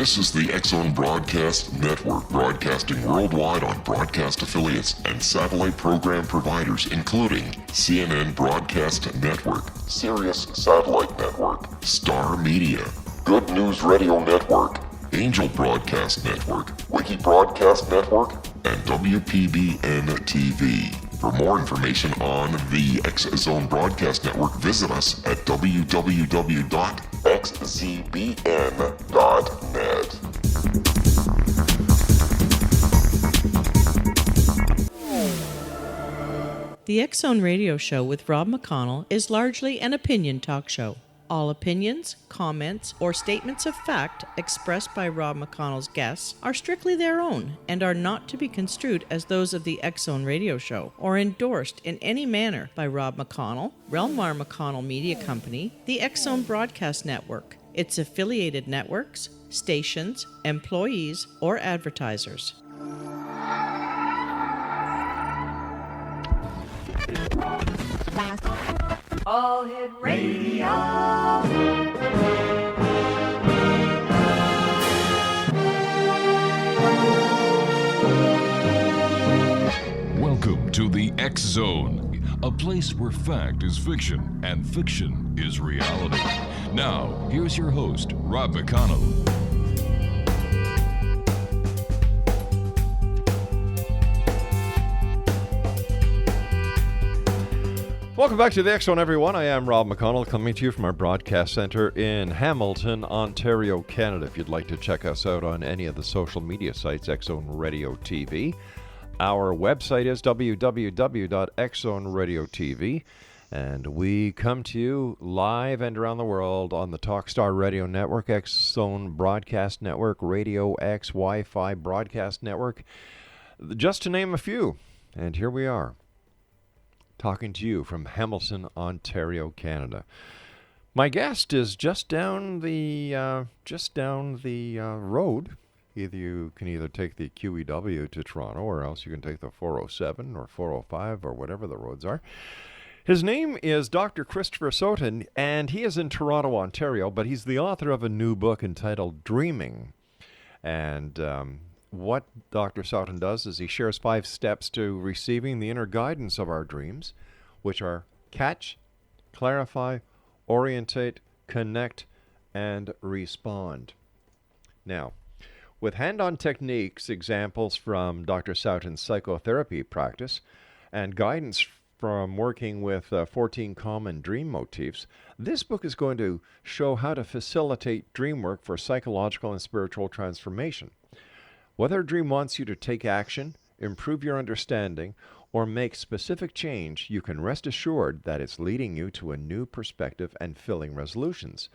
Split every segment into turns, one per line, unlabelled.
This is the X-Zone Broadcast Network, broadcasting worldwide on broadcast affiliates and satellite program providers, including CNN Broadcast Network, Sirius Satellite Network, Star Media, Good News Radio Network, Angel Broadcast Network, Wiki Broadcast Network, and WPBN TV. For more information on the X-Zone Broadcast Network, visit us at www.xzbn.net.
The X-Zone Radio Show with Rob McConnell is largely an opinion talk show. All opinions, comments, or statements of fact expressed by Rob McConnell's guests are strictly their own and are not to be construed as those of the X-Zone Radio Show or endorsed in any manner by Rob McConnell, Relmar McConnell Media Company, the X-Zone Broadcast Network, its affiliated networks, stations, employees, or advertisers.
All Hit Radio.
Welcome to the X-Zone, a place where fact is fiction and fiction is reality. Now, here's your host, Rob McConnell.
Welcome back to the X-Zone, everyone. I am Rob McConnell, coming to you from our broadcast center in Hamilton, Ontario, Canada. If you'd like to check us out on any of the social media sites, X-Zone Radio TV. Our website is www.xzoneradiotv, and we come to you live and around the world on the Talkstar Radio Network, X-Zone Broadcast Network, Radio X, Wi-Fi Broadcast Network, just to name a few. And here we are, talking to you from Hamilton, Ontario, Canada. My guest is just down the road. You can take the QEW to Toronto, or else you can take the 407 or 405 or whatever the roads are. His name is Dr. Christopher Sowton, and he is in Toronto, Ontario, but he's the author of a new book entitled Dreaming. And what Dr. Sowton does is he shares 5 steps to receiving the inner guidance of our dreams, which are catch, clarify, orientate, connect, and respond. Now, with hand-on techniques, examples from Dr. Sowton's psychotherapy practice, and guidance from working with 14 common dream motifs, this book is going to show how to facilitate dream work for psychological and spiritual transformation. Whether a dream wants you to take action, improve your understanding, or make specific change, you can rest assured that it's leading you to a new perspective and filling resolutions.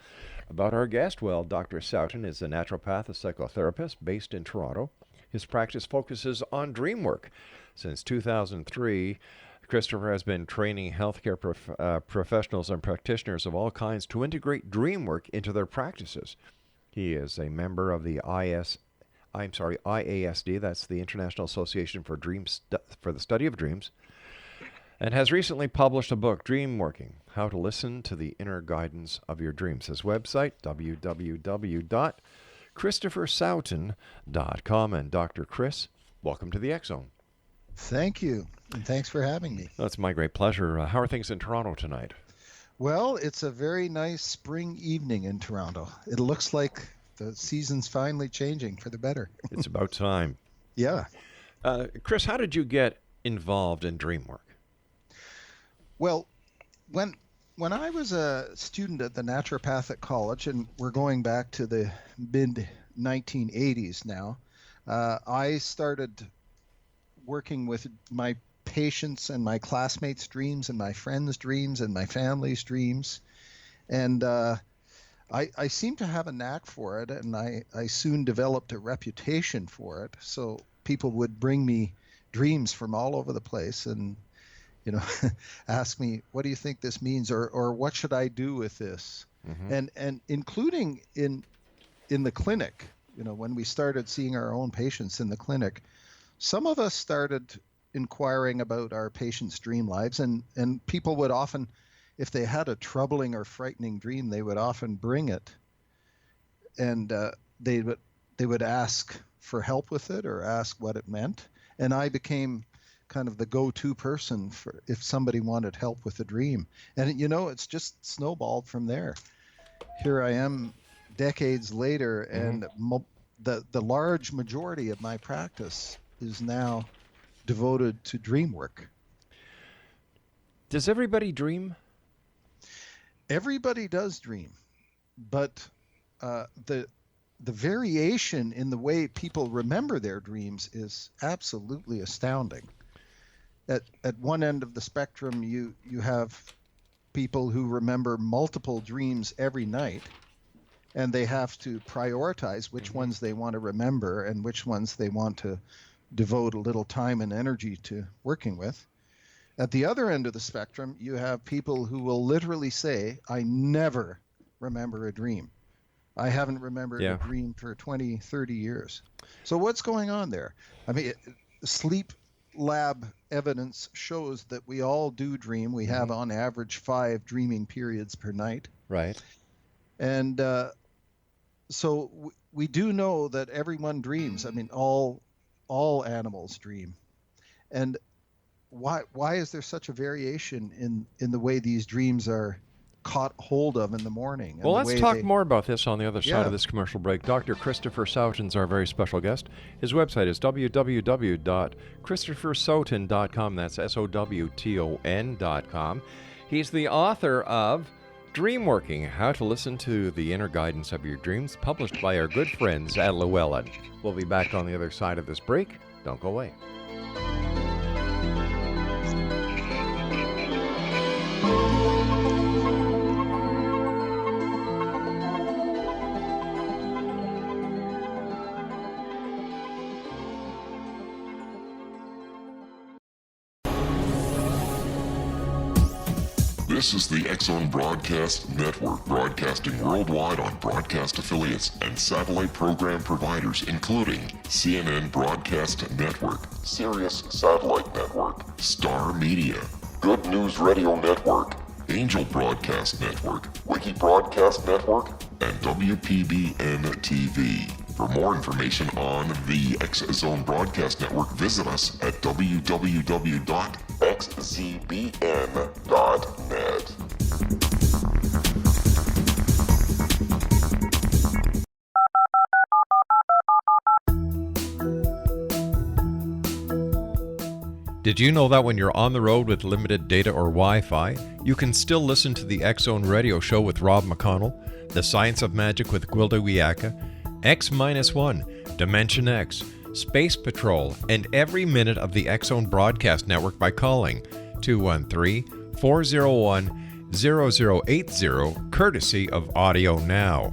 About our guest, well, Dr. Sowton is a naturopath, a psychotherapist based in Toronto. His practice focuses on dream work. Since 2003, Christopher has been training healthcare professionals and practitioners of all kinds to integrate dream work into their practices. He is a member of the IASD, that's the International Association for for the Study of Dreams, and has recently published a book, Dreamworking, How to Listen to the Inner Guidance of Your Dreams. His website, www.christophersowton.com. And Dr. Chris, welcome to the X-Zone.
Thank you, and thanks for having me.
That's my great pleasure. How are things in Toronto tonight?
Well, it's a very nice spring evening in Toronto. It looks like the season's finally changing for the better.
It's about time.
Yeah.
Chris, how did you get involved in dream work?
Well, when I was a student at the Naturopathic College, and we're going back to the mid-1980s now, I started working with my patients and my classmates' dreams and my friends' dreams and my family's dreams. And I seem to have a knack for it, and I soon developed a reputation for it. So people would bring me dreams from all over the place and, ask me, what do you think this means? Or what should I do with this? Mm-hmm. And including in the clinic, when we started seeing our own patients in the clinic, some of us started inquiring about our patients' dream lives, and people would often, if they had a troubling or frightening dream, they would often bring it. And they would they would ask for help with it or ask what it meant. And I became kind of the go-to person for if somebody wanted help with a dream. And it's just snowballed from there. Here I am decades later, and the large majority of my practice is now devoted to dream work.
Does everybody dream?
Everybody does dream, but the variation in the way people remember their dreams is absolutely astounding. At one end of the spectrum, you have people who remember multiple dreams every night, and they have to prioritize which ones they want to remember and which ones they want to devote a little time and energy to working with. At the other end of the spectrum, you have people who will literally say, I never remember a dream. I haven't remembered a dream for 20, 30 years. So what's going on there? I mean, sleep lab evidence shows that we all do dream. We have on average 5 dreaming periods per night.
Right.
And so we do know that everyone dreams. I mean, all animals dream. And why is there such a variation in the way these dreams are caught hold of in the morning?
Well, let's talk more about this on the other side of this commercial break. Dr. Christopher Sowton's our very special guest. His website is www.christophersowton.com. That's SOWTON.com. He's the author of Dreamworking, How to Listen to the Inner Guidance of Your Dreams, published by our good friends at Llewellyn. We'll be back on the other side of this break. Don't go away.
This is the X-Zone Broadcast Network, broadcasting worldwide on broadcast affiliates and satellite program providers, including CNN Broadcast Network, Sirius Satellite Network, Star Media, Good News Radio Network, Angel Broadcast Network, Wiki Broadcast Network, and WPBN TV. For more information on the X-Zone Broadcast Network, visit us at www.xzbn.net.
Did you know that when you're on the road with limited data or Wi-Fi, you can still listen to the X-Zone Radio Show with Rob McConnell, The Science of Magic with Gwilda Wiyaka, X-1, Dimension X, Space Patrol, and every minute of the X-Zone Broadcast Network by calling 213-401-0080, courtesy of Audio Now.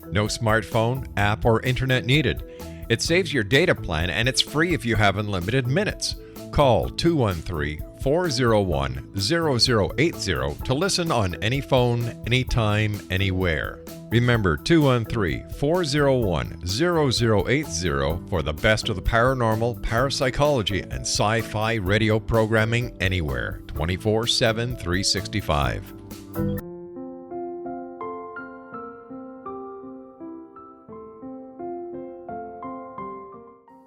No smartphone, app, or internet needed. It saves your data plan, and it's free if you have unlimited minutes. Call 213-401-0080 to listen on any phone, anytime, anywhere. Remember, 213-401-0080 for the best of the paranormal, parapsychology, and sci-fi radio programming anywhere, 24/7, 365.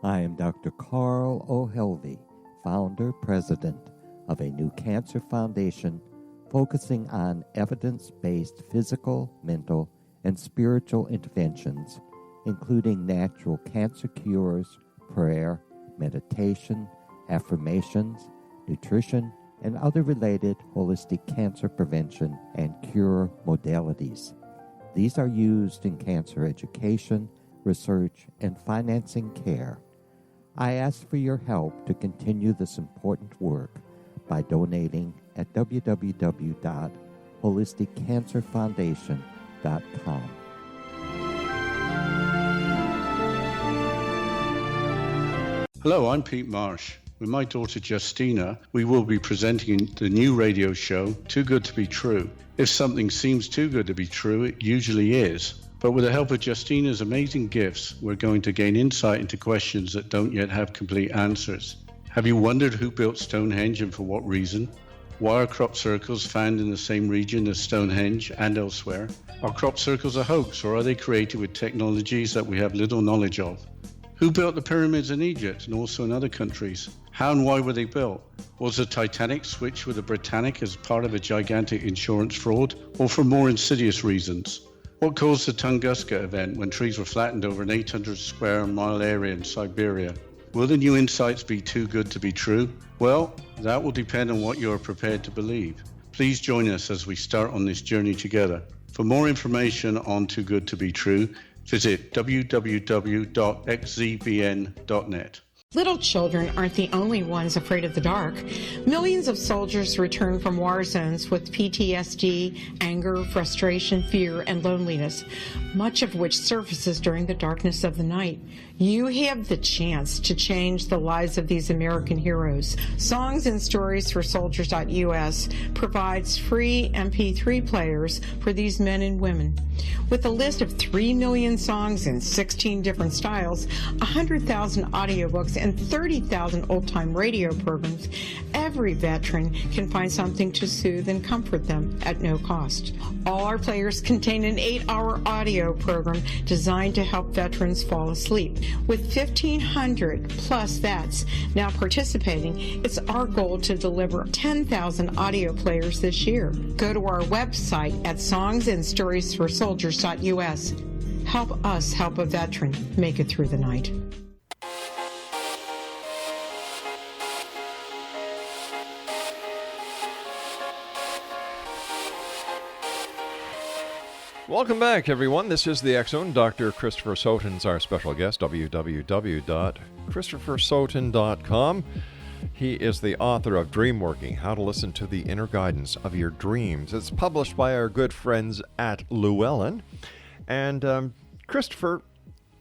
I am Dr. Carl O'Helvey, founder, president of a new cancer foundation focusing on evidence-based physical, mental, and spiritual interventions, including natural cancer cures, prayer, meditation, affirmations, nutrition, and other related holistic cancer prevention and cure modalities. These are used in cancer education, research, and financing care. I ask for your help to continue this important work by donating at www.holisticcancerfoundation.com.
Hello, I'm Pete Marsh. With my daughter Justina, we will be presenting the new radio show, Too Good to Be True. If something seems too good to be true, it usually is. But with the help of Justina's amazing gifts, we're going to gain insight into questions that don't yet have complete answers. Have you wondered who built Stonehenge and for what reason? Why are crop circles found in the same region as Stonehenge and elsewhere? Are crop circles a hoax, or are they created with technologies that we have little knowledge of? Who built the pyramids in Egypt and also in other countries? How and why were they built? Was the Titanic switched with the Britannic as part of a gigantic insurance fraud, or for more insidious reasons? What caused the Tunguska event when trees were flattened over an 800 square mile area in Siberia? Will the new insights be too good to be true? Well, that will depend on what you are prepared to believe. Please join us as we start on this journey together. For more information on Too Good to Be True, visit www.xzbn.net.
Little children aren't the only ones afraid of the dark. Millions of soldiers return from war zones with PTSD, anger, frustration, fear, and loneliness, much of which surfaces during the darkness of the night. You have the chance to change the lives of these American heroes. Songs and Stories for Soldiers.us provides free MP3 players for these men and women. With a list of 3 million songs in 16 different styles, 100,000 audiobooks, and 30,000 old-time radio programs, every veteran can find something to soothe and comfort them at no cost. All our players contain an 8-hour audio program designed to help veterans fall asleep. With 1,500 plus vets now participating, it's our goal to deliver 10,000 audio players this year. Go to our website at songsandstoriesforsoldiers.us. Help us help a veteran make it through the night.
Welcome back, everyone. This is the X-Zone. Dr. Christopher Sowton's our special guest, www.christophersowton.com. He is the author of Dreamworking, How to Listen to the Inner Guidance of Your Dreams. It's published by our good friends at Llewellyn. And Christopher,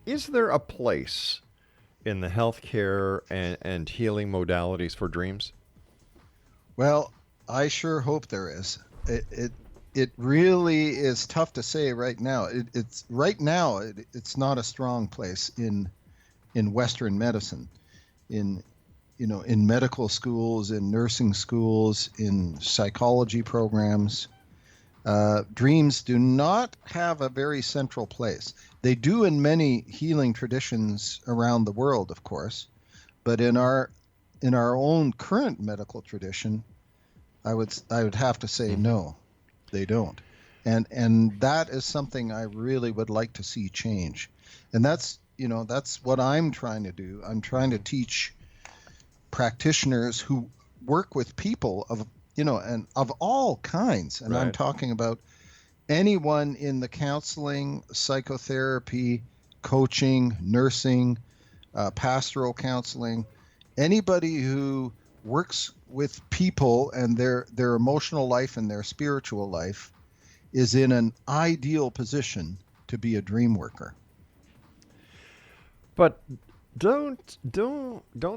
is there a place in the healthcare and healing modalities for dreams?
Well, I sure hope there is. It really is tough to say right now. It's not a strong place in Western medicine, in medical schools, in nursing schools, in psychology programs. Dreams do not have a very central place. They do in many healing traditions around the world, of course, but in our own current medical tradition, I would have to say no. They don't. And that is something I really would like to see change. And that's what I'm trying to do. I'm trying to teach practitioners who work with people of all kinds. And right. I'm talking about anyone in the counseling, psychotherapy, coaching, nursing, pastoral counseling, anybody who works with people and their emotional life and their spiritual life is in an ideal position to be a dream worker.
But don't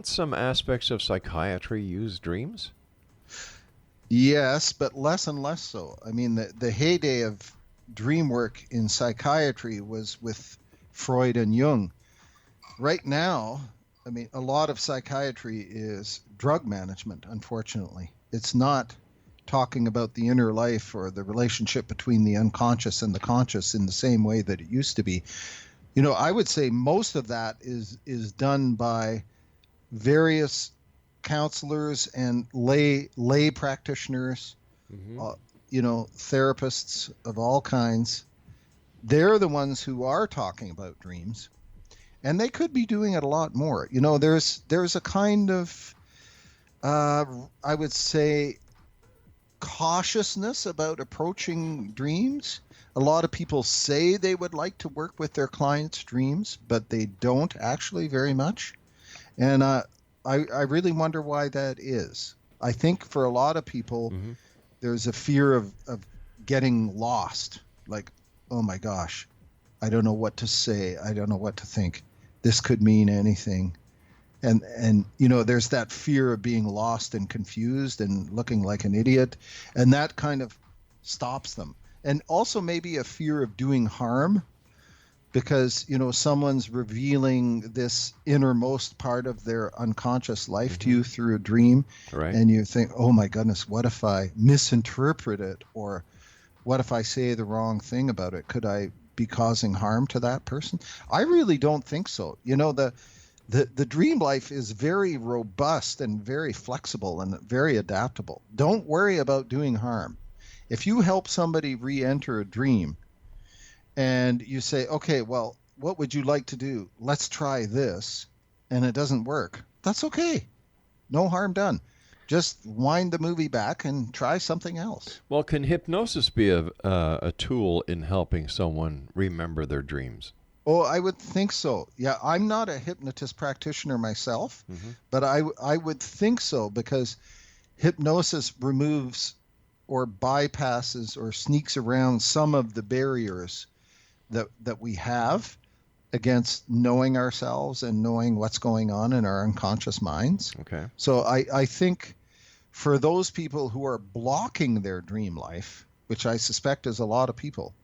some aspects of psychiatry use dreams?
Yes, but less and less so. I mean, the heyday of dream work in psychiatry was with Freud and Jung. Right now, I mean, a lot of psychiatry is drug management, unfortunately. It's not talking about the inner life or the relationship between the unconscious and the conscious in the same way that it used to be. I would say most of that is done by various counselors and lay practitioners, therapists of all kinds. They're the ones who are talking about dreams. And they could be doing it a lot more. There's a kind of, I would say, cautiousness about approaching dreams. A lot of people say they would like to work with their clients' dreams, but they don't actually very much. And I really wonder why that is. I think for a lot of people, there's a fear of getting lost. Like, oh my gosh, I don't know what to say. I don't know what to think. This could mean anything. And there's that fear of being lost and confused and looking like an idiot. And that kind of stops them. And also maybe a fear of doing harm. because, someone's revealing this innermost part of their unconscious life to you through a dream.
Right.
And you think, oh my goodness, what if I misinterpret it? Or what if I say the wrong thing about it? Could I be causing harm to that person? I really don't think so. The dream life is very robust and very flexible and very adaptable. Don't worry about doing harm. If you help somebody re-enter a dream and you say, okay, well, what would you like to do? Let's try this, and it doesn't work, that's okay. No harm done. Just wind the movie back and try something else.
Well, can hypnosis be a tool in helping someone remember their dreams?
Oh, I would think so. Yeah, I'm not a hypnotist practitioner myself, but I would think so, because hypnosis removes or bypasses or sneaks around some of the barriers that we have against knowing ourselves and knowing what's going on in our unconscious minds.
Okay.
So I think for those people who are blocking their dream life, which I suspect is a lot of people,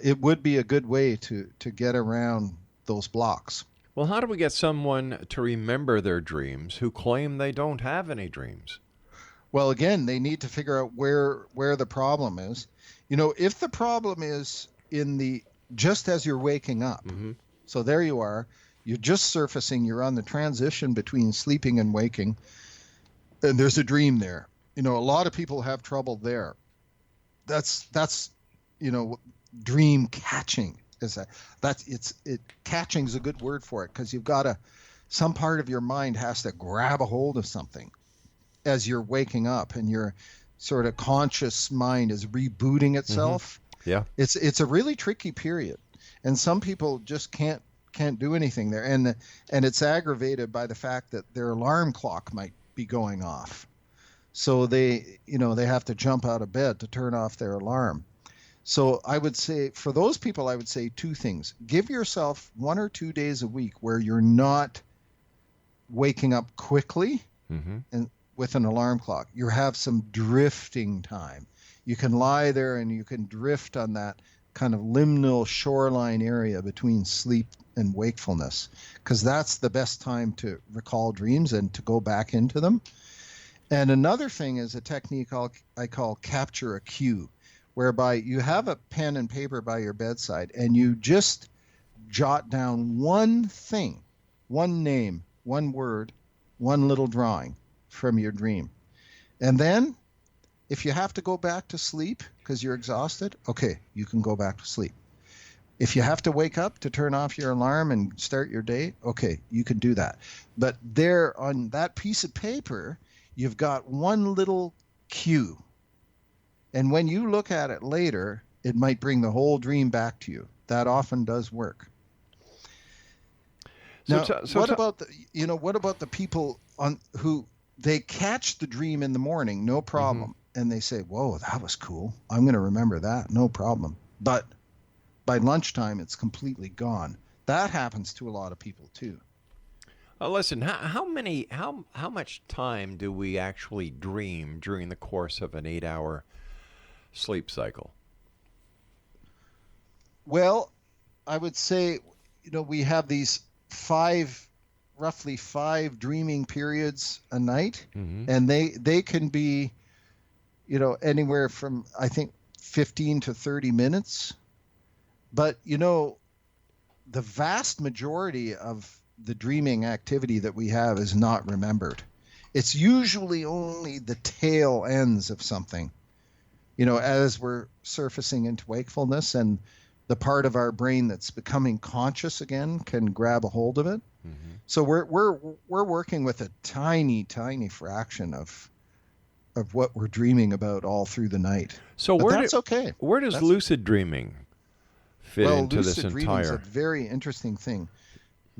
it would be a good way to get around those blocks.
Well, how do we get someone to remember their dreams who claim they don't have any dreams?
Well, again, they need to figure out where the problem is. If the problem is just as you're waking up, so there you are, you're just surfacing, you're on the transition between sleeping and waking, and there's a dream there. A lot of people have trouble there. That's dream catching. Catching's a good word for it, because you've got some part of your mind has to grab a hold of something as you're waking up, and your sort of conscious mind is rebooting itself.
Yeah.
It's a really tricky period, and some people just can't do anything there, and it's aggravated by the fact that their alarm clock might be going off, so they have to jump out of bed to turn off their alarm. So I would say, for those people, I would say two things. Give yourself 1 or 2 days a week where you're not waking up quickly and with an alarm clock. You have some drifting time. You can lie there and you can drift on that kind of liminal shoreline area between sleep and wakefulness, because that's the best time to recall dreams and to go back into them. And another thing is a technique I call capture a cue, whereby you have a pen and paper by your bedside and you just jot down one thing, one name, one word, one little drawing from your dream. And then if you have to go back to sleep because you're exhausted, okay, you can go back to sleep. If you have to wake up to turn off your alarm and start your day, okay, you can do that. But there on that piece of paper, you've got one little cue. And when you look at it later, it might bring the whole dream back to you. That often does work. Now, what about the people who they catch the dream in the morning, no problem, and they say, "Whoa, that was cool. I'm going to remember that, no problem." But by lunchtime, it's completely gone. That happens to a lot of people too.
Listen, how much time do we actually dream during the course of an 8-hour sleep cycle?
Well, I would say, we have these roughly five dreaming periods a night, and they can be, anywhere from, I think, 15 to 30 minutes. But, the vast majority of the dreaming activity that we have is not remembered. It's usually only the tail ends of something, as we're surfacing into wakefulness, and the part of our brain that's becoming conscious again can grab a hold of it. So we're working with a tiny fraction of what we're dreaming about all through the night.
So
that's okay.
Where does lucid dreaming fit into this
lucid dreaming is a very interesting thing.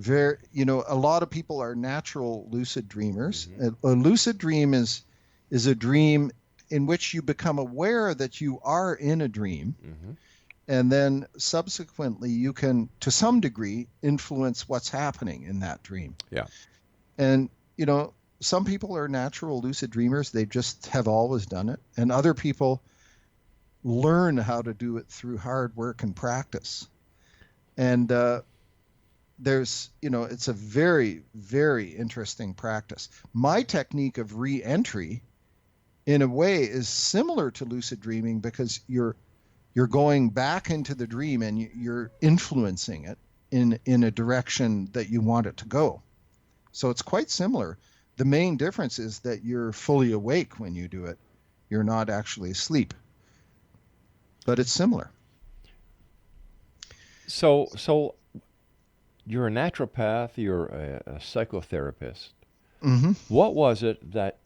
A lot of people are natural lucid dreamers. A lucid dream is a dream in which you become aware that you are in a dream, and then subsequently you can, to some degree, influence what's happening in that dream.
Yeah.
And, some people are natural lucid dreamers. They just have always done it. And other people learn how to do it through hard work and practice. And there's, it's a very, very interesting practice. My technique of re-entry, in a way, is similar to lucid dreaming because you're going back into the dream and you're influencing it in a direction that you want it to go. So it's quite similar. The main difference is that you're fully awake when you do it. You're not actually asleep. But it's similar.
So you're a naturopath, you're a psychotherapist.
Mm-hmm.
What was it that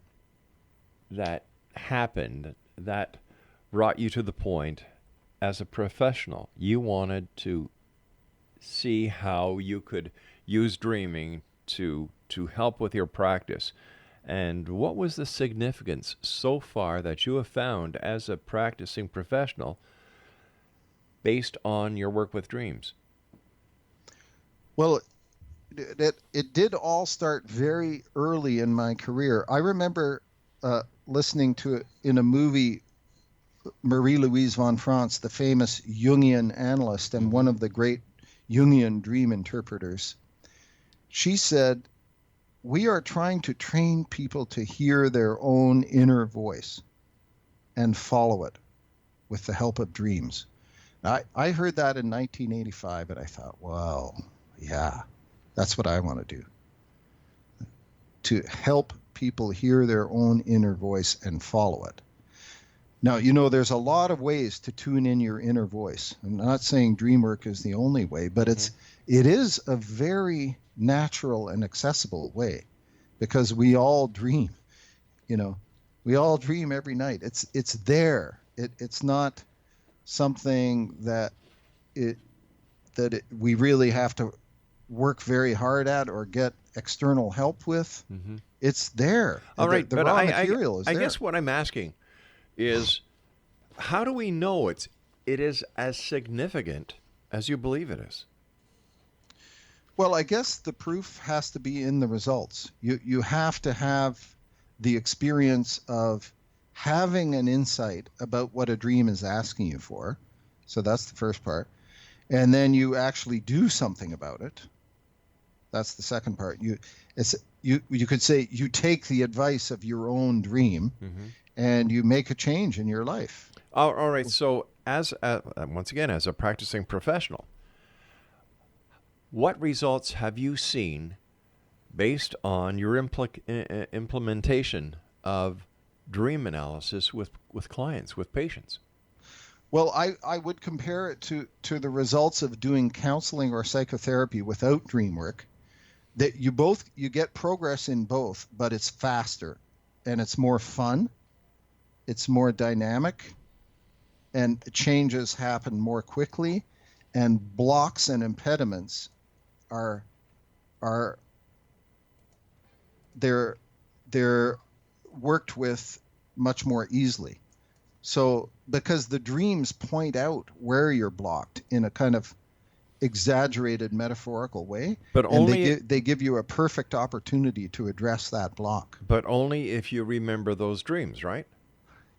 happened that brought you to the point as a professional you wanted to see how you could use dreaming to help with your practice? And what was the significance so far that you have found as a practicing professional based on your work with dreams?
Well, it did all start very early in my career. I remember listening to it in a movie, Marie-Louise von France, the famous Jungian analyst and one of the great Jungian dream interpreters. She said, "We are trying to train people to hear their own inner voice and follow it with the help of dreams." I heard that in 1985, and I thought, wow, yeah, that's what I want to do. To help people hear their own inner voice and follow it. Now, there's a lot of ways to tune in your inner voice. I'm not saying dream work is the only way, but it is a very natural and accessible way, because we all dream. We all dream every night. It's there. It's not something that we really have to work very hard at or get external help with. Mm-hmm. It's there.
All right,
the
but
raw material is there.
I guess what I'm asking is, how do we know it is as significant as you believe it is?
Well, I guess the proof has to be in the results. You have to have the experience of having an insight about what a dream is asking you for. So that's the first part. And then you actually do something about it. That's the second part. You could say you take the advice of your own dream, mm-hmm. and you make a change in your life.
All right. So once again, as a practicing professional, what results have you seen based on your implementation of dream analysis with clients, with patients?
Well, I would compare it to the results of doing counseling or psychotherapy without dream work. That you get progress in both, but it's faster and it's more fun, it's more dynamic, and changes happen more quickly, and blocks and impediments are they're worked with much more easily. So because the dreams point out where you're blocked in a kind of exaggerated metaphorical way,
but only
they give you a perfect opportunity to address that block.
But only if you remember those dreams, right?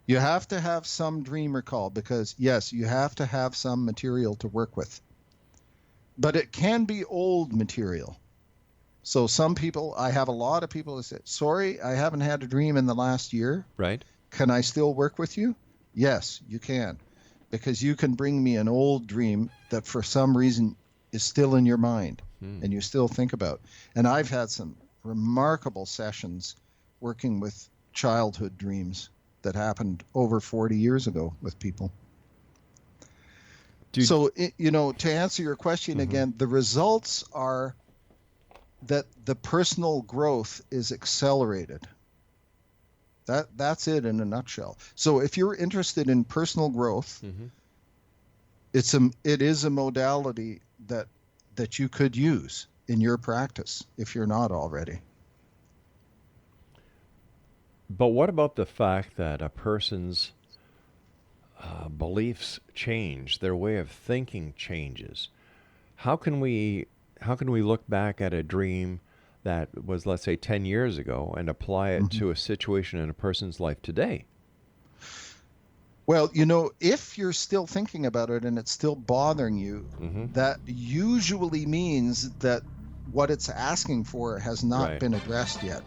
You have to have some dream recall, because yes, you have to have some material to work with. But it can be old material. So I have a lot of people who say, "Sorry, I haven't had a dream in the last year.
Right.
Can I still work with you?" Yes, you can. Because you can bring me an old dream that for some reason is still in your mind and you still think about. And I've had some remarkable sessions working with childhood dreams that happened over 40 years ago with people. So, to answer your question again, the results are that the personal growth is accelerated. That's it in a nutshell. So if you're interested in personal growth, it is a modality that you could use in your practice if you're not already.
But what about the fact that a person's beliefs change, their way of thinking changes? How can we look back at a dream that was, let's say, 10 years ago and apply it to a situation in a person's life today?
Well, if you're still thinking about it and it's still bothering you, that usually means that what it's asking for has not been addressed yet.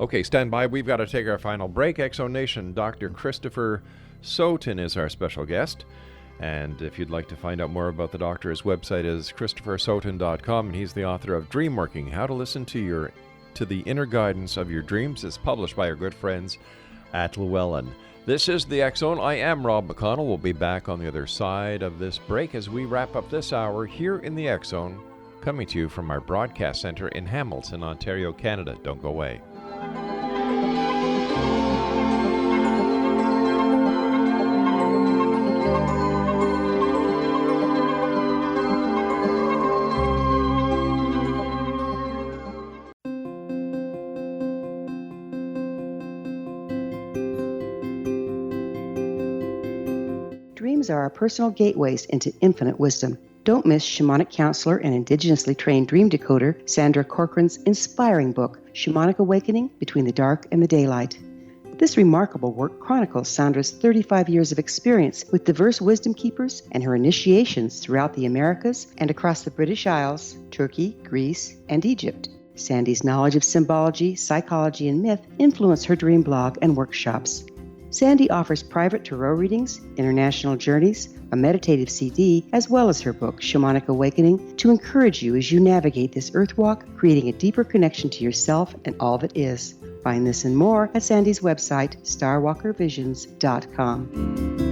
Okay, stand by. We've got to take our final break. Exonation, Dr. Christopher Sowton is our special guest. And if you'd like to find out more about the doctor, his website is ChristopherSowton.com, and he's the author of Dreamworking, How to Listen to the Inner Guidance of Your Dreams. It's published by our good friends at Llewellyn. This is the X Zone. I am Rob McConnell. We'll be back on the other side of this break as we wrap up this hour here in the X Zone, coming to you from our broadcast center in Hamilton, Ontario, Canada. Don't go away.
Dreams are our personal gateways into infinite wisdom. Don't miss shamanic counselor and indigenously trained dream decoder Sandra Corcoran's inspiring book, Shamanic Awakening Between the Dark and the Daylight. This remarkable work chronicles Sandra's 35 years of experience with diverse wisdom keepers and her initiations throughout the Americas and across the British Isles, Turkey, Greece, and Egypt. Sandy's knowledge of symbology, psychology, and myth influence her dream blog and workshops. Sandy offers private tarot readings, international journeys, a meditative CD, as well as her book, Shamanic Awakening, to encourage you as you navigate this earth walk, creating a deeper connection to yourself and all that is. Find this and more at Sandy's website, starwalkervisions.com.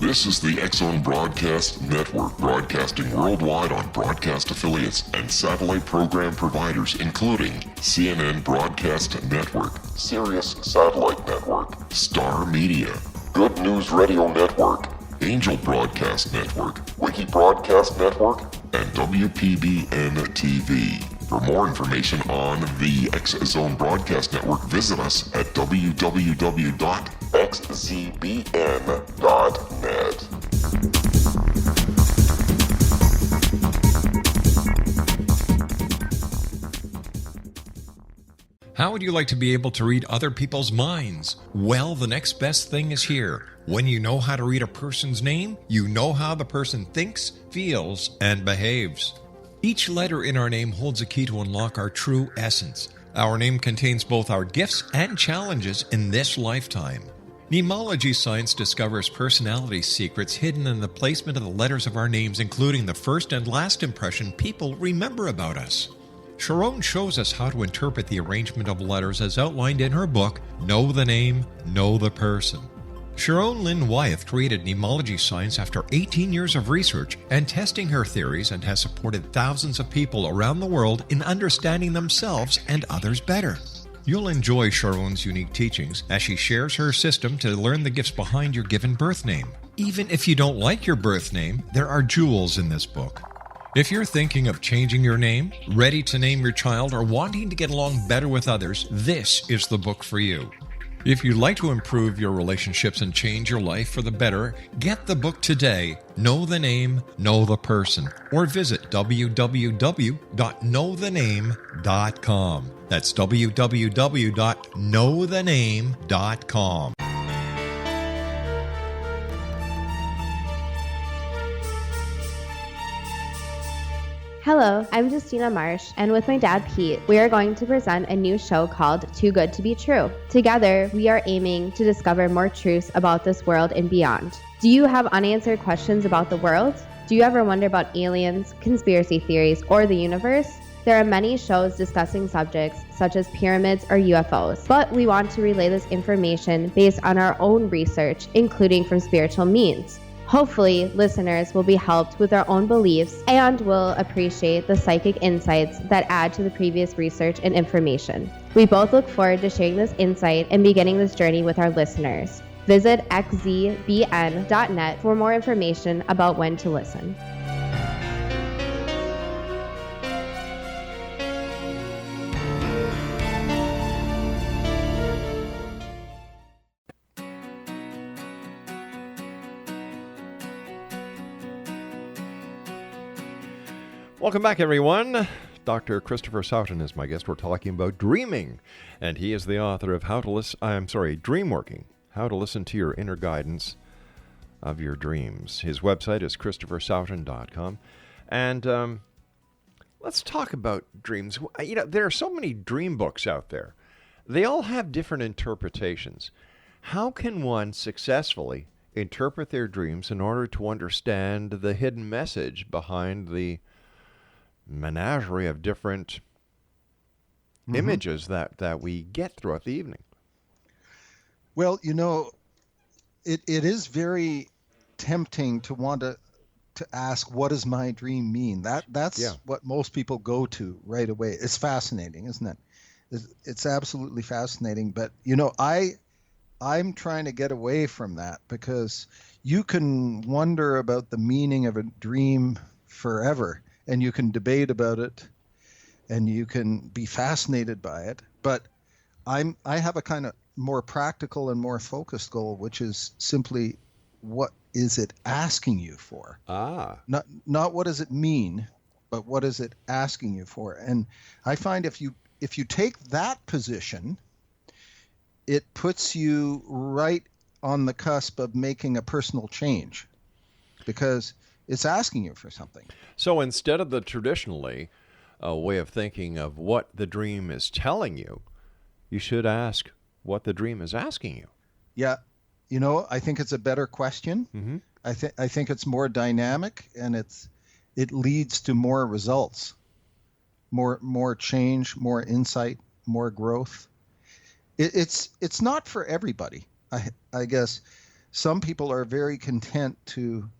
This is the X Zone Broadcast Network, broadcasting worldwide on broadcast affiliates and satellite program providers, including CNN Broadcast Network, Sirius Satellite Network, Star Media, Good News Radio Network, Angel Broadcast Network, Wiki Broadcast Network, and WPBN TV. For more information on the X Zone Broadcast Network, visit us at www.xzbn.net.
How would you like to be able to read other people's minds? Well, the next best thing is here. When you know how to read a person's name, you know how the person thinks, feels, and behaves. Each letter in our name holds a key to unlock our true essence. Our name contains both our gifts and challenges in this lifetime. Mnemology science discovers personality secrets hidden in the placement of the letters of our names, including the first and last impression people remember about us. Sharon shows us how to interpret the arrangement of letters as outlined in her book, Know the Name, Know the Person. Sharon Lynn Wyeth created mnemology science after 18 years of research and testing her theories, and has supported thousands of people around the world in understanding themselves and others better. You'll enjoy Sharon's unique teachings as she shares her system to learn the gifts behind your given birth name. Even if you don't like your birth name, there are jewels in this book. If you're thinking of changing your name, ready to name your child, or wanting to get along better with others, this is the book for you. If you'd like to improve your relationships and change your life for the better, get the book today, Know the Name, Know the Person, or visit www.knowthename.com. That's www.knowthename.com.
Hello, I'm Justina Marsh, and with my dad Pete, we are going to present a new show called Too Good to Be True. Together, we are aiming to discover more truths about this world and beyond. Do you have unanswered questions about the world? Do you ever wonder about aliens, conspiracy theories, or the universe? There are many shows discussing subjects such as pyramids or UFOs, but we want to relay this information based on our own research, including from spiritual means. Hopefully, listeners will be helped with their own beliefs and will appreciate the psychic insights that add to the previous research and information. We both look forward to sharing this insight and beginning this journey with our listeners. Visit xzbn.net for more information about when to listen.
Welcome back, everyone. Dr. Christopher Sowton is my guest. We're talking about dreaming, and he is the author of Dreamworking, How to Listen to Your Inner Guidance of Your Dreams. His website is ChristopherSowton.com. And let's talk about dreams. You know, there are so many dream books out there. They all have different interpretations. How can one successfully interpret their dreams in order to understand the hidden message behind the menagerie of different images that we get throughout the evening?
Well, you know, it is very tempting to want to ask, what does my dream mean? That's what most people go to right away. It's fascinating, isn't it? It's absolutely fascinating. But, you know, I'm trying to get away from that, because you can wonder about the meaning of a dream forever, and you can debate about it, and you can be fascinated by it. But I have a kind of more practical and more focused goal, which is simply, what is it asking you for? Not what does it mean, but what is it asking you for? And I find if you take that position, it puts you right on the cusp of making a personal change, because it's asking you for something.
So instead of the traditionally way of thinking of what the dream is telling you, you should ask what the dream is asking you.
Yeah. You know, I think it's a better question.
Mm-hmm.
I think it's more dynamic, and it leads to more results, more change, more insight, more growth. It's not for everybody. I guess some people are very content to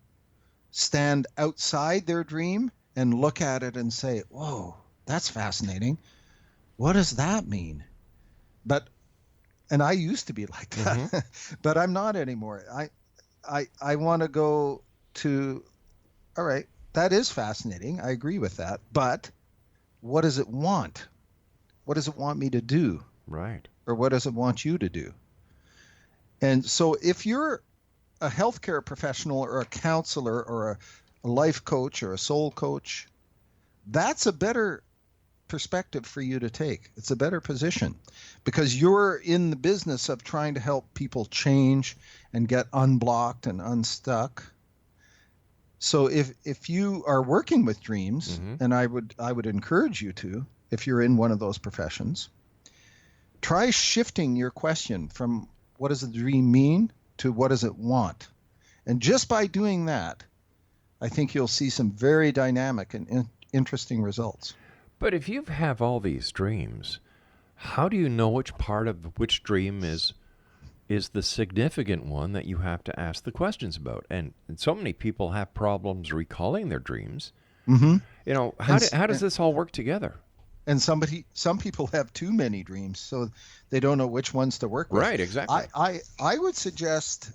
stand outside their dream and look at it and say, whoa, that's fascinating. What does that mean? And I used to be like that, but I'm not anymore. I want to go to, all right, that is fascinating. I agree with that. But what does it want? What does it want me to do?
Right.
Or what does it want you to do? And so if you're a healthcare professional or a counselor or a life coach or a soul coach, that's a better perspective for you to take. It's a better position, because you're in the business of trying to help people change and get unblocked and unstuck. So if you are working with dreams, and I would encourage you to, if you're in one of those professions, try shifting your question from what does the dream mean to what does it want. And just by doing that, I think you'll see some very dynamic and interesting results.
But if you have all these dreams, how do you know which part of which dream is the significant one that you have to ask the questions about? And so many people have problems recalling their dreams.
Mm-hmm.
You know, how does this all work together?
And some people have too many dreams, so they don't know which ones to work with.
Right, exactly.
I would suggest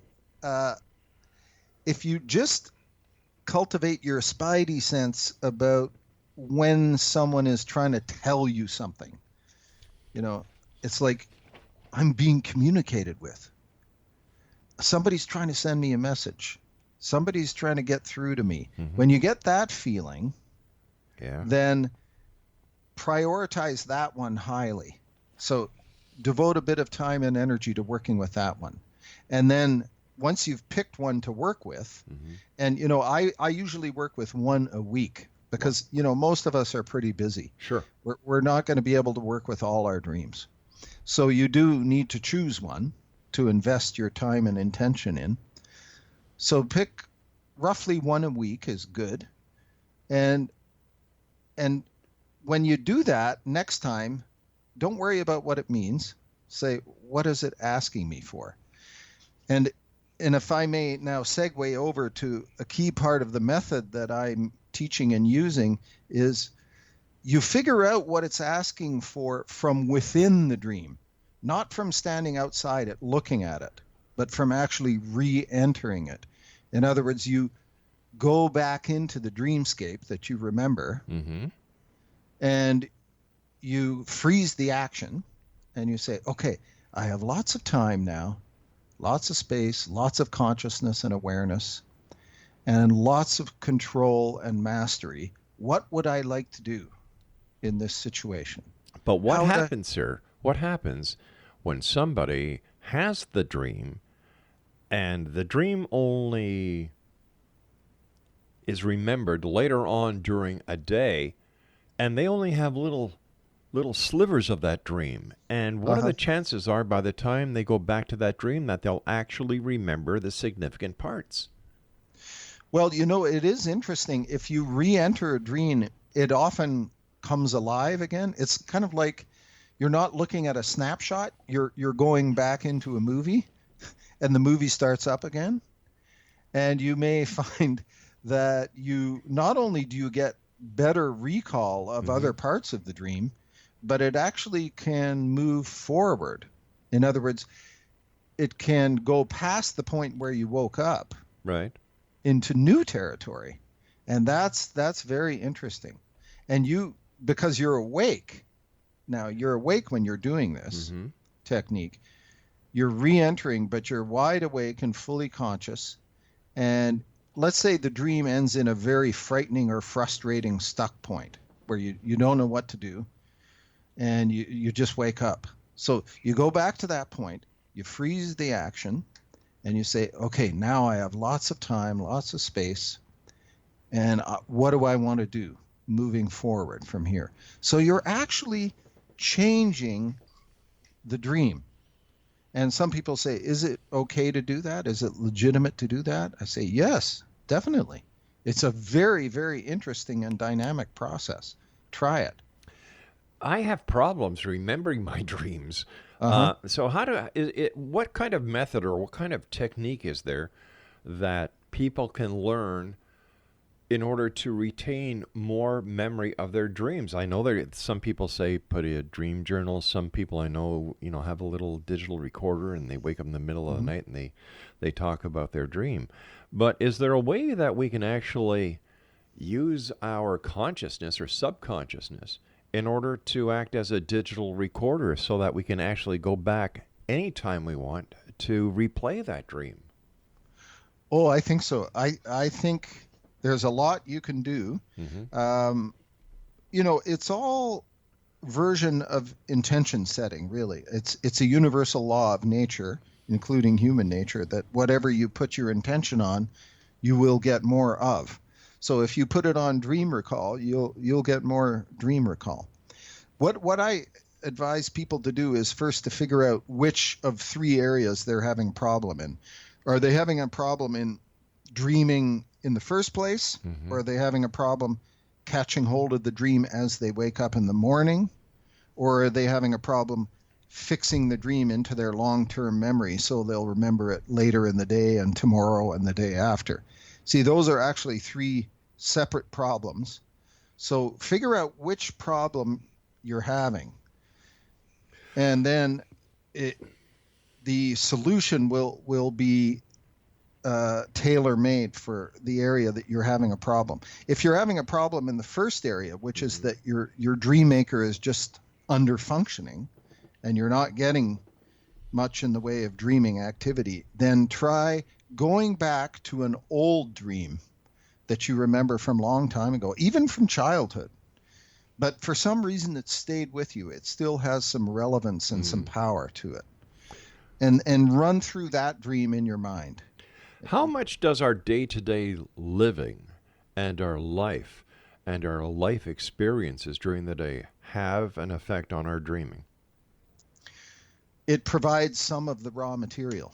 if you just cultivate your spidey sense about when someone is trying to tell you something. You know, it's like I'm being communicated with. Somebody's trying to send me a message. Somebody's trying to get through to me. When you get that feeling, then prioritize that one highly. So devote a bit of time and energy to working with that one. And then once you've picked one to work with, and, you know, I usually work with one a week, because, you know, most of us are pretty busy.
Sure.
We're not going to be able to work with all our dreams. So you do need to choose one to invest your time and intention in. So pick roughly one a week is good. And when you do that, next time, don't worry about what it means. Say, what is it asking me for? And if I may now segue over to a key part of the method that I'm teaching and using, is you figure out what it's asking for from within the dream, not from standing outside it, looking at it, but from actually re-entering it. In other words, you go back into the dreamscape that you remember, and you freeze the action, and you say, okay, I have lots of time now, lots of space, lots of consciousness and awareness, and lots of control and mastery what would I like to do in this situation?
But what happens, sir? What happens when somebody has the dream and the dream only is remembered later on during a day, and they only have little slivers of that dream? And what are the chances are by the time they go back to that dream that they'll actually remember the significant parts?
Well, you know, it is interesting. If you re-enter a dream, it often comes alive again. It's kind of like you're not looking at a snapshot. You're going back into a movie, and the movie starts up again. And you may find that you not only do you get better recall of other parts of the dream, but it actually can move forward. In other words, it can go past the point where you woke up,
right,
into new territory. And that's very interesting. And because you're awake, now you're awake when you're doing this technique, you're re-entering, but you're wide awake and fully conscious. And let's say the dream ends in a very frightening or frustrating stuck point where you don't know what to do, and you just wake up. So you go back to that point, you freeze the action, and you say, okay, now I have lots of time, lots of space, and what do I want to do moving forward from here? So you're actually changing the dream. And some people say, is it okay to do that? Is it legitimate to do that? I say, yes, definitely. It's a very, very interesting and dynamic process. Try it.
I have problems remembering my dreams. So what kind of method or what kind of technique is there that people can learn in order to retain more memory of their dreams? I know that some people say put a dream journal. Some people I know, have a little digital recorder, and they wake up in the middle of the night and they talk about their dream. But is there a way that we can actually use our consciousness or subconsciousness in order to act as a digital recorder so that we can actually go back anytime we want to replay that dream?
Oh, I think so. I think there's a lot you can do. It's all version of intention setting, really. It's a universal law of nature, including human nature, that whatever you put your intention on, you will get more of. So if you put it on dream recall, you'll get more dream recall. What I advise people to do is first to figure out which of three areas they're having a problem in. Are they having a problem in dreaming in the first place? Or are they having a problem catching hold of the dream as they wake up in the morning? Or are they having a problem fixing the dream into their long-term memory so they'll remember it later in the day and tomorrow and the day after? See, those are actually three separate problems. So figure out which problem you're having. And then the solution will be tailor-made for the area that you're having a problem. If you're having a problem in the first area, which is that your dream maker is just under functioning and you're not getting much in the way of dreaming activity, then try going back to an old dream that you remember from a long time ago, even from childhood. But for some reason it stayed with you. It still has some relevance and some power to it. And run through that dream in your mind.
How much does our day-to-day living and our life experiences during the day have an effect on our dreaming?
It provides some of the raw material,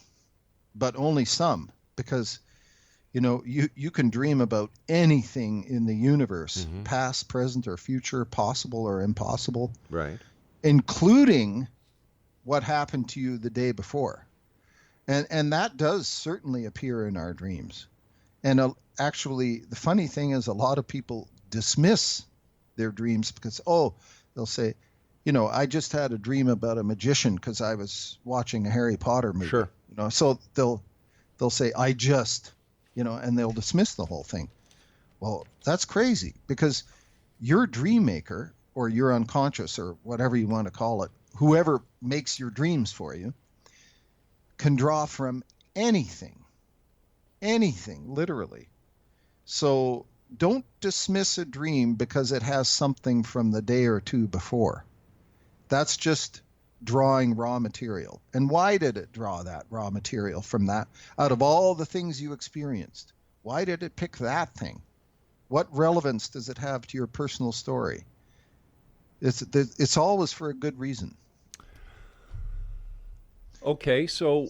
but only some, because you can dream about anything in the universe, past, present, or future, possible or impossible,
right,
including what happened to you the day before. And that does certainly appear in our dreams. And actually, the funny thing is a lot of people dismiss their dreams because, they'll say, I just had a dream about a magician because I was watching a Harry Potter movie.
Sure.
So they'll say, I just, and they'll dismiss the whole thing. Well, that's crazy, because your dream maker, or your unconscious, or whatever you want to call it, whoever makes your dreams for you, can draw from anything, literally. So don't dismiss a dream because it has something from the day or two before. That's just drawing raw material. And why did it draw that raw material from that? Out of all the things you experienced, why did it pick that thing? What relevance does it have to your personal story? It's always for a good reason.
Okay, so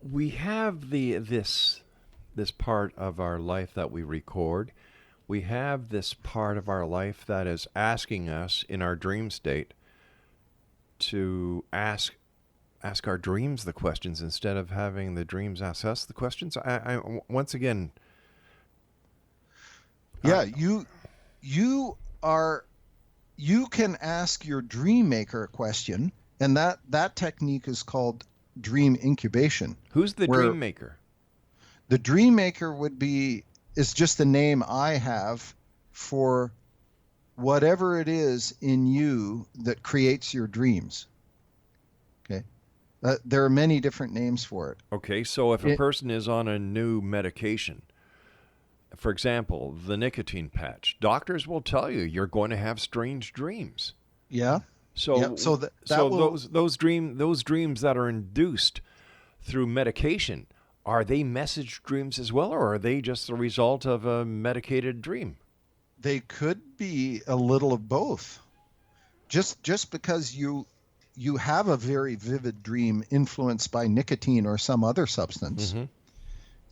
we have this part of our life that we record. We have this part of our life that is asking us in our dream state to ask our dreams the questions instead of having the dreams ask us the questions. I once again.
Yeah, you can ask your dream maker a question, and that technique is called dream incubation.
Who's the dream maker?
The dream maker is just the name I have for whatever it is in you that creates your dreams. Okay. There are many different names for it.
Okay, so if a person is on a new medication, for example, the nicotine patch, doctors will tell you you're going to have strange dreams.
Yeah.
So those dreams that are induced through medication, are they message dreams as well, or are they just the result of a medicated dream?
They could be a little of both. Just because you have a very vivid dream influenced by nicotine or some other substance,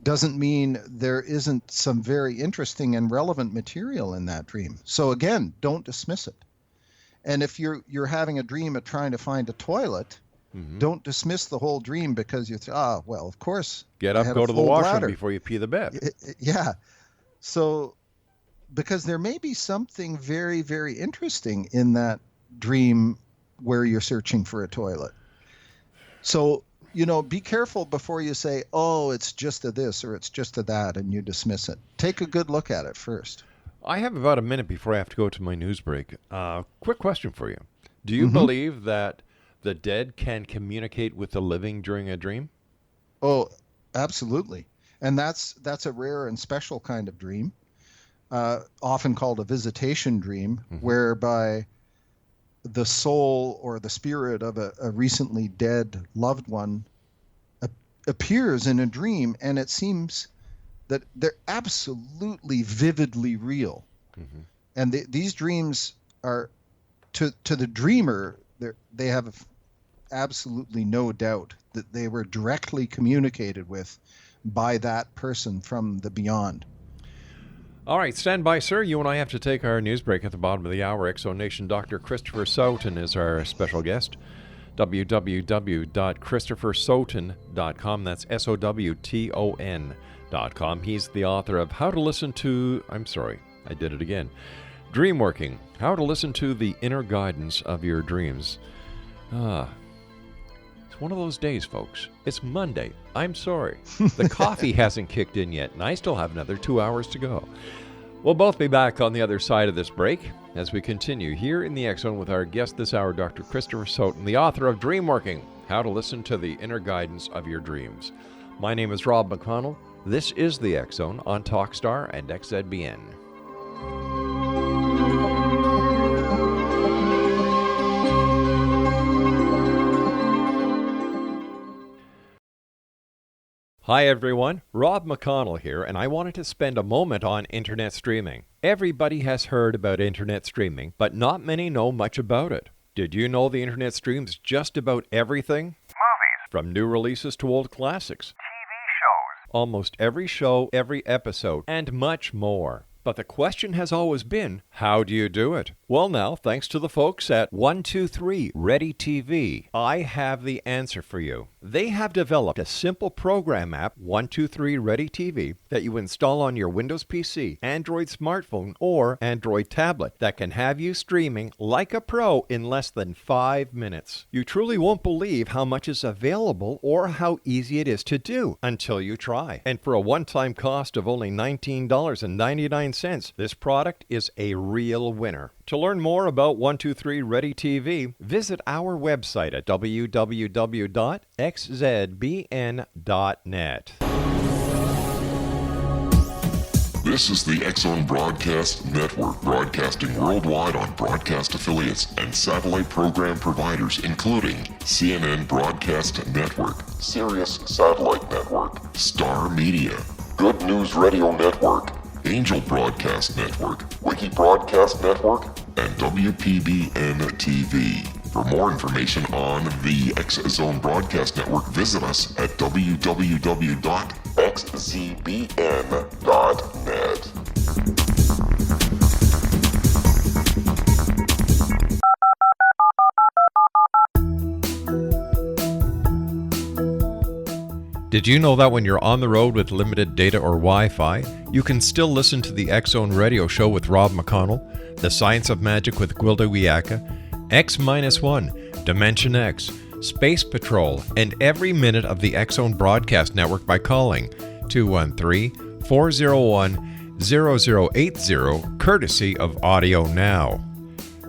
doesn't mean there isn't some very interesting and relevant material in that dream. So again, don't dismiss it. And if you're having a dream of trying to find a toilet, don't dismiss the whole dream because you think, well, of course.
Get up, go to the washroom before you pee the bed.
Yeah. So, because there may be something very, very interesting in that dream where you're searching for a toilet. So, be careful before you say, it's just a this or it's just a that, and you dismiss it. Take a good look at it first.
I have about a minute before I have to go to my news break. Quick question for you. Do you believe that the dead can communicate with the living during a dream?
Oh, absolutely. And that's a rare and special kind of dream, often called a visitation dream, whereby the soul or the spirit of a recently dead loved one appears in a dream, and it seems that they're absolutely vividly real. And these dreams are, to the dreamer, they have absolutely no doubt that they were directly communicated with by that person from the beyond.
All right, stand by, sir. You and I have to take our news break at the bottom of the hour. Exo Nation Dr. Christopher Sowton is our special guest. www.christophersowton.com. That's SOWTON.com. He's the author of Dreamworking, How to Listen to the Inner Guidance of Your Dreams. It's one of those days, folks. It's Monday. I'm sorry. The coffee hasn't kicked in yet, and I still have another 2 hours to go. We'll both be back on the other side of this break as we continue here in the X Zone with our guest this hour, Dr. Christopher Sowton, the author of Dreamworking, How to Listen to the Inner Guidance of Your Dreams. My name is Rob McConnell. This is the X Zone on Talkstar and XZBN. Hi everyone, Rob McConnell here, and I wanted to spend a moment on internet streaming. Everybody has heard about internet streaming, but not many know much about it. Did you know the internet streams just about everything?
Movies.
From new releases to old classics.
TV shows.
Almost every show, every episode, and much more. But the question has always been, how do you do it? Well now, thanks to the folks at 123 Ready TV, I have the answer for you. They have developed a simple program app, 123 Ready TV, that you install on your Windows PC, Android smartphone, or Android tablet that can have you streaming like a pro in less than 5 minutes. You truly won't believe how much is available or how easy it is to do until you try. And for a one-time cost of only $19.99, this product is a real winner. To learn more about 123 Ready TV, visit our website at www.xzbn.net.
This is the X-Zone Broadcast Network, broadcasting worldwide on broadcast affiliates and satellite program providers, including CNN Broadcast Network, Sirius Satellite Network, Star Media, Good News Radio Network, Angel Broadcast Network, Wiki Broadcast Network, and WPBN TV. For more information on the X-Zone Broadcast Network, visit us at www.xzbn.net.
Did you know that when you're on the road with limited data or Wi-Fi, you can still listen to the X-Zone Radio Show with Rob McConnell, The Science of Magic with Gwilda Wiyaka, X-1, Dimension X, Space Patrol, and every minute of the X-Zone Broadcast Network by calling 213-401-0080, courtesy of Audio Now.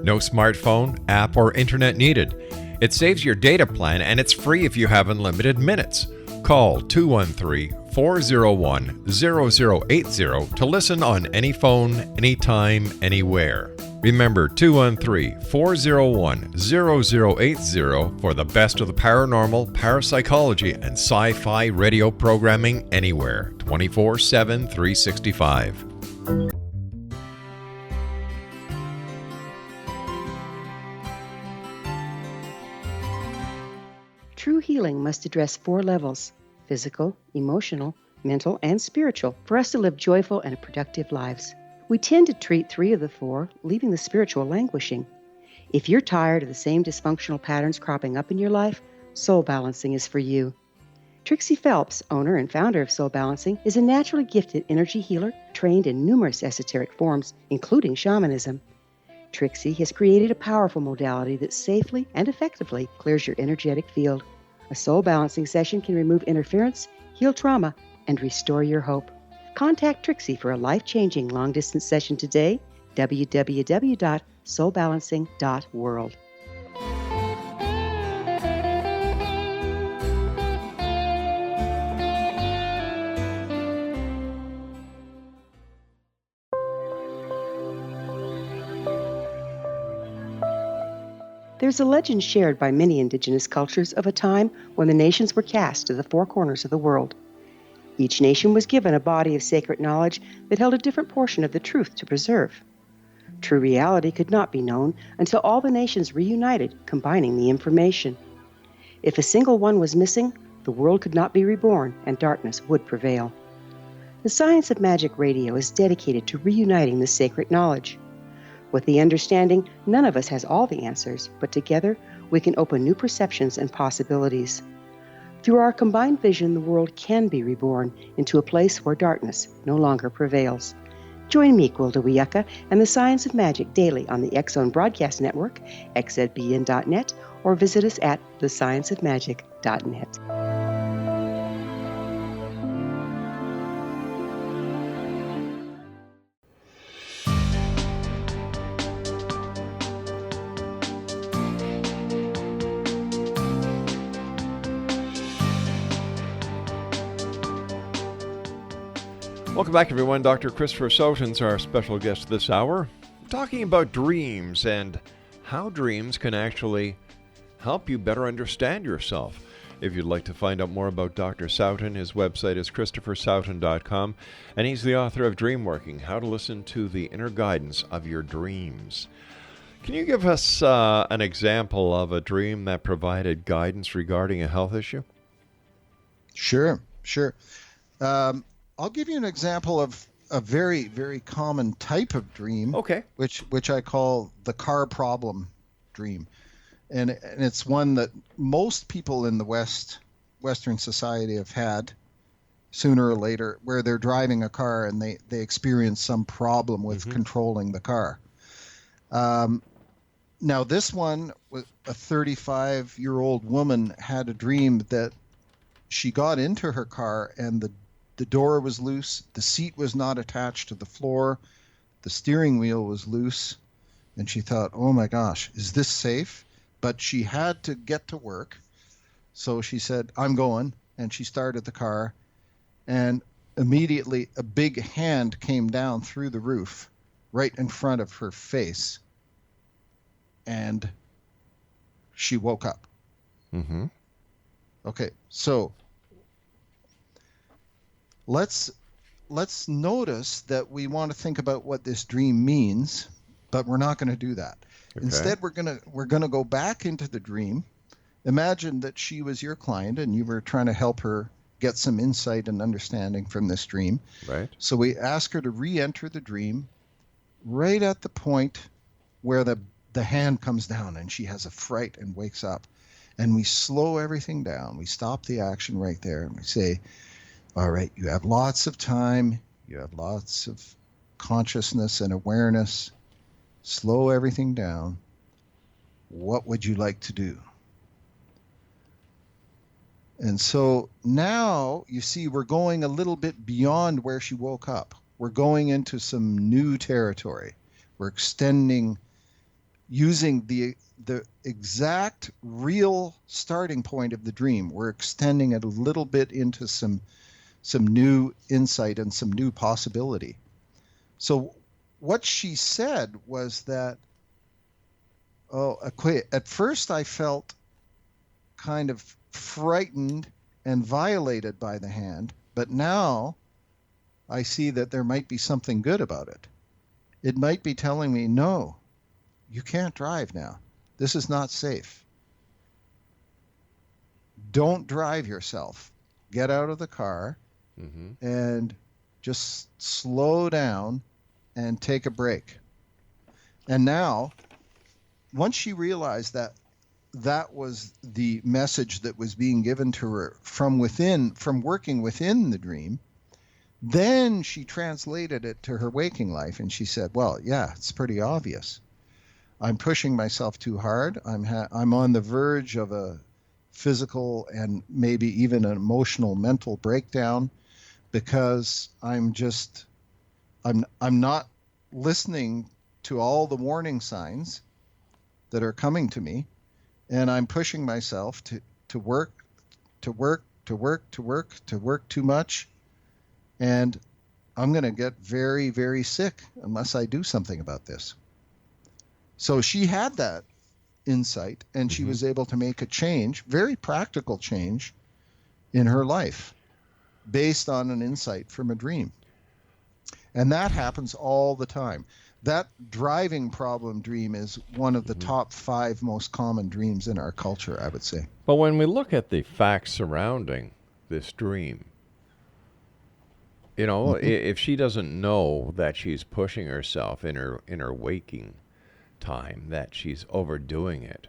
No smartphone, app, or internet needed. It saves your data plan and it's free if you have unlimited minutes. Call 213-401-0080 to listen on any phone, anytime, anywhere. Remember 213-401-0080 for the best of the paranormal, parapsychology, and sci-fi radio programming anywhere, 24/7, 365.
True healing must address 4 levels: physical, emotional, mental, and spiritual, for us to live joyful and productive lives. We tend to treat 3 of the 4, leaving the spiritual languishing. If you're tired of the same dysfunctional patterns cropping up in your life, Soul Balancing is for you. Trixie Phelps, owner and founder of Soul Balancing, is a naturally gifted energy healer trained in numerous esoteric forms, including shamanism. Trixie has created a powerful modality that safely and effectively clears your energetic field. A soul balancing session can remove interference, heal trauma, and restore your hope. Contact Trixie for a life-changing long-distance session today, www.soulbalancing.world. There's a legend shared by many indigenous cultures of a time when the nations were cast to the 4 corners of the world. Each nation was given a body of sacred knowledge that held a different portion of the truth to preserve. True reality could not be known until all the nations reunited, combining the information. If a single one was missing, the world could not be reborn and darkness would prevail. The Science of Magic Radio is dedicated to reuniting the sacred knowledge. With the understanding, none of us has all the answers, but together we can open new perceptions and possibilities. Through our combined vision, the world can be reborn into a place where darkness no longer prevails. Join me, Gwilda Wiyaka, and the Science of Magic daily on the X-Zone Broadcast Network, xzbn.net, or visit us at thescienceofmagic.net.
Welcome back, everyone. Dr. Christopher Sowton's our special guest this hour, talking about dreams and how dreams can actually help you better understand yourself. If you'd like to find out more about Dr. Sowton, his website is ChristopherSowton.com, and he's the author of Dreamworking, How to Listen to the Inner Guidance of Your Dreams. Can you give us an example of a dream that provided guidance regarding a health issue?
Sure. I'll give you an example of a very, very common type of dream, which I call the car problem dream. And it's one that most people in the Western society have had sooner or later, where they're driving a car and they experience some problem with controlling the car. Now, this one, a 35-year-old woman had a dream that she got into her car and the door was loose, the seat was not attached to the floor, the steering wheel was loose, and she thought, oh my gosh, is this safe? But she had to get to work, so she said, I'm going, and she started the car, and immediately a big hand came down through the roof right in front of her face, and she woke up.
Mm-hmm.
Okay, so let's notice that we want to think about what this dream means, but we're not going to do that.
Okay.
Instead, we're going to go back into the dream. Imagine that she was your client and you were trying to help her get some insight and understanding from this dream.
Right.
So we ask her to re-enter the dream right at the point where the hand comes down and she has a fright and wakes up. And we slow everything down. We stop the action right there and we say, all right, you have lots of time. You have lots of consciousness and awareness. Slow everything down. What would you like to do? And so now, you see, we're going a little bit beyond where she woke up. We're going into some new territory. We're extending, using the exact real starting point of the dream. We're extending it a little bit into some new insight and some new possibility. So what she said was that, at first I felt kind of frightened and violated by the hand, but now I see that there might be something good about it. It might be telling me, no, you can't drive now. This is not safe. Don't drive yourself. Get out of the car and just slow down and take a break. And now, once she realized that that was the message that was being given to her from within, from working within the dream, then she translated it to her waking life and she said, well, yeah, it's pretty obvious. I'm pushing myself too hard. I'm on the verge of a physical and maybe even an emotional mental breakdown because I'm not listening to all the warning signs that are coming to me, and I'm pushing myself to work too much, and I'm going to get very, very sick unless I do something about this. So she had that insight, and she was able to make a change, very practical change in her life based on an insight from a dream. And that happens all the time. That driving problem dream is one of the top 5 most common dreams in our culture, I would say.
But when we look at the facts surrounding this dream, you know, if she doesn't know that she's pushing herself in her waking time, that she's overdoing it,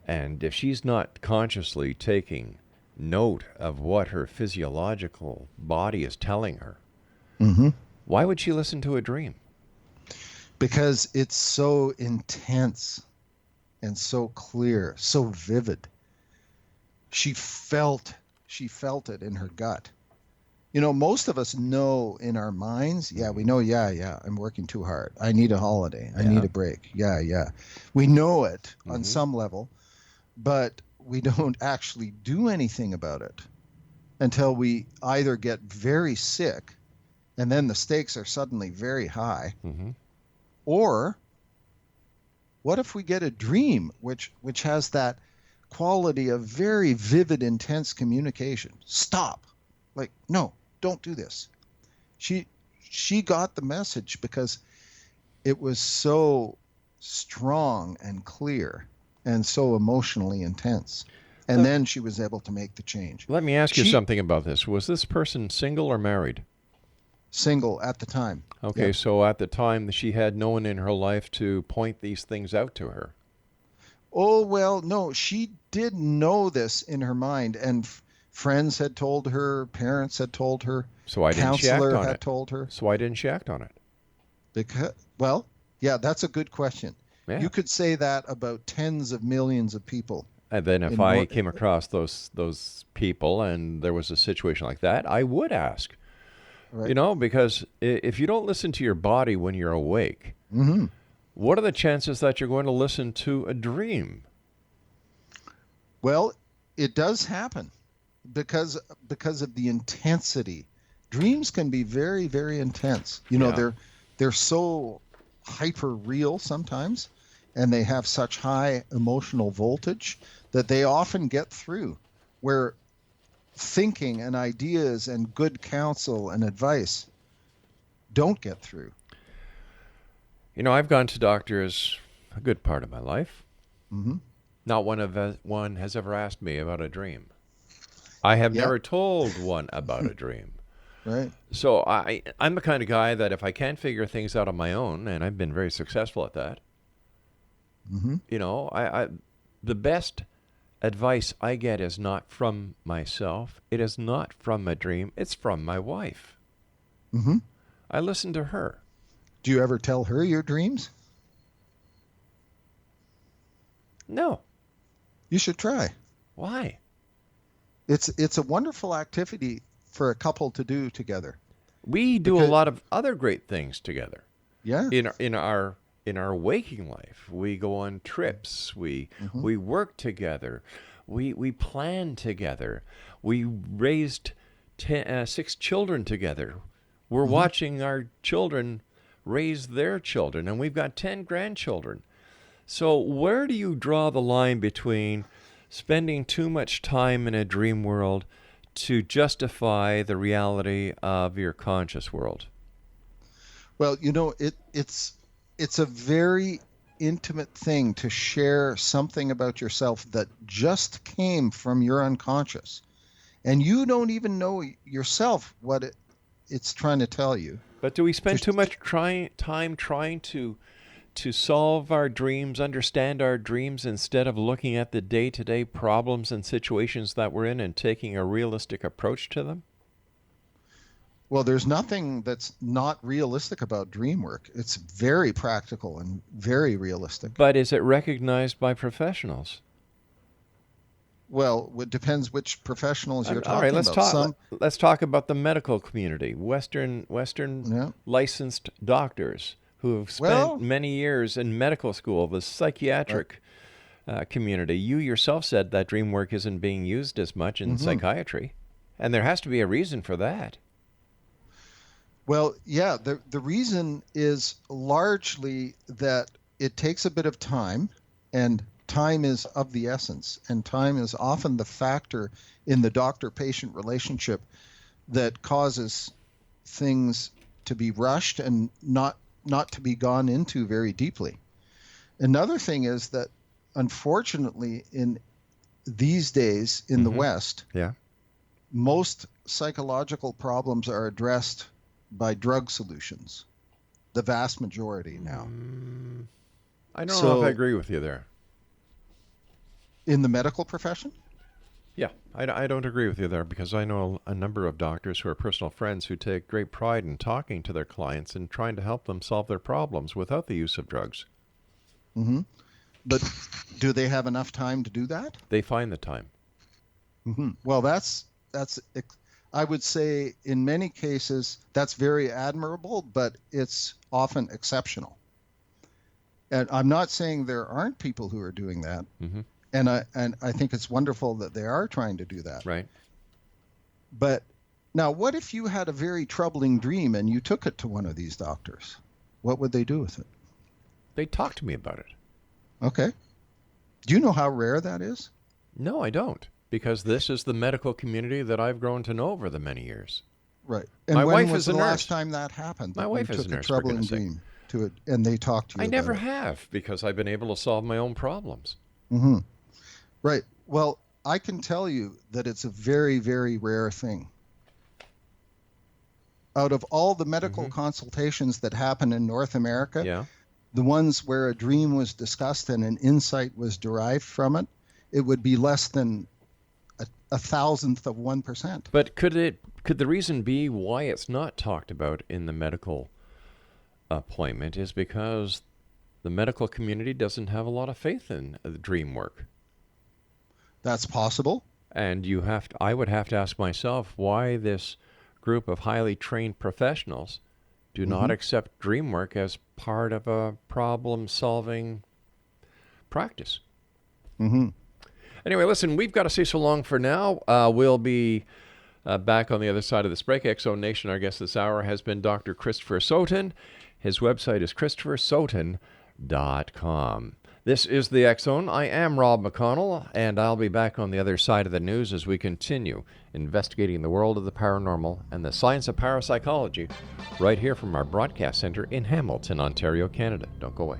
and if she's not consciously taking note of what her physiological body is telling her, why would she listen to a dream?
Because it's so intense and so clear, so vivid. She felt it in her gut. You know, most of us know in our minds, we know, I'm working too hard. I need a holiday. I need a break. We know it on some level, but we don't actually do anything about it until we either get very sick and then the stakes are suddenly very high, or what if we get a dream which has that quality of very vivid, intense communication? Stop. Like, no, don't do this. She got the message because it was so strong and clear and so emotionally intense. And then she was able to make the change.
Let me ask you something about this. Was this person single or married?
Single at the time.
Okay, so at the time she had no one in her life to point these things out to her.
Oh, well, no, she did know this in her mind, and friends had told her, parents had told her,
so why didn't she act on
counselor had
it?
told her.
So why didn't she act on it?
Because, well, yeah, that's a good question.
Yeah.
You could say that about tens of millions of people.
And then if I came across those people and there was a situation like that, I would ask. Right. You know, because if you don't listen to your body when you're awake, what are the chances that you're going to listen to a dream?
Well, it does happen because of the intensity dreams can be very, very intense. You know, they're so hyper real sometimes, and they have such high emotional voltage that they often get through, where thinking and ideas and good counsel and advice don't get through.
You know, I've gone to doctors a good part of my life.
Mm-hmm.
Not one has ever asked me about a dream. I have never told one about a dream.
Right.
So I'm the kind of guy that if I can't figure things out on my own, and I've been very successful at that, you know, the best advice I get is not from myself. It is not from a dream. It's from my wife.
Mm-hmm.
I listen to her.
Do you ever tell her your dreams?
No.
You should try.
Why?
It's a wonderful activity for a couple to do together.
We do a lot of other great things together.
Yeah.
In our waking life, we go on trips. We work together. We plan together. We raised 6 children together. We're watching our children raise their children, and we've got 10 grandchildren. So where do you draw the line between spending too much time in a dream world to justify the reality of your conscious world?
Well, you know, it's a very intimate thing to share something about yourself that just came from your unconscious, and you don't even know yourself what it's trying to tell you.
But do we spend too much time trying to solve our dreams, understand our dreams, instead of looking at the day-to-day problems and situations that we're in and taking a realistic approach to them?
Well, there's nothing that's not realistic about dream work. It's very practical and very realistic.
But is it recognized by professionals?
Well, it depends which professionals you're talking about.
All right, let's talk about the medical community. Western licensed doctors who have spent many years in medical school, the psychiatric community. You yourself said that dream work isn't being used as much in psychiatry, and there has to be a reason for that.
Well, yeah, the reason is largely that it takes a bit of time, and time is of the essence, and time is often the factor in the doctor-patient relationship that causes things to be rushed and not to be gone into very deeply. Another thing is that, unfortunately, in these days in the West, most psychological problems are addressed by drug solutions, the vast majority now.
I don't know if I agree with you there.
In the medical profession?
Yeah, I don't agree with you there, because I know a number of doctors who are personal friends who take great pride in talking to their clients and trying to help them solve their problems without the use of drugs.
Mm-hmm. But do they have enough time to do that?
They find the time.
Mm-hmm. Well, that's I would say in many cases that's very admirable, but it's often exceptional. And I'm not saying there aren't people who are doing that. And I think it's wonderful that they are trying to do that.
Right.
But now, what if you had a very troubling dream and you took it to one of these doctors? What would they do with it?
They'd talk to me about it.
Okay. Do you know how rare that is?
No, I don't, because this is the medical community that I've grown to know over the many years.
Right. And
my
when
wife
was
is a
the
nurse.
last time that happened?
My wife is a nurse.
You took a troubling dream to it, and they talked to you
I
about
never
it.
have, because I've been able to solve my own problems.
Mm-hmm. Right. Well, I can tell you that it's a very, very rare thing. Out of all the medical consultations that happen in North America, the ones where a dream was discussed and an insight was derived from it, it would be less than a thousandth of 1%.
But could the reason be why it's not talked about in the medical appointment is because the medical community doesn't have a lot of faith in the dream work?
That's possible.
And I would have to ask myself why this group of highly trained professionals do not accept dream work as part of a problem-solving practice. Anyway, listen, we've got to say so long for now. We'll be Back on the other side of this break, X-Zone Nation, our guest this hour has been Dr. Christopher Sowton. His website is ChristopherSowton.com. This is the X-Zone. I am Rob McConnell, and I'll be back on the other side of the news as we continue investigating the world of the paranormal and the science of parapsychology right here from our broadcast center in Hamilton, Ontario, Canada. Don't go away.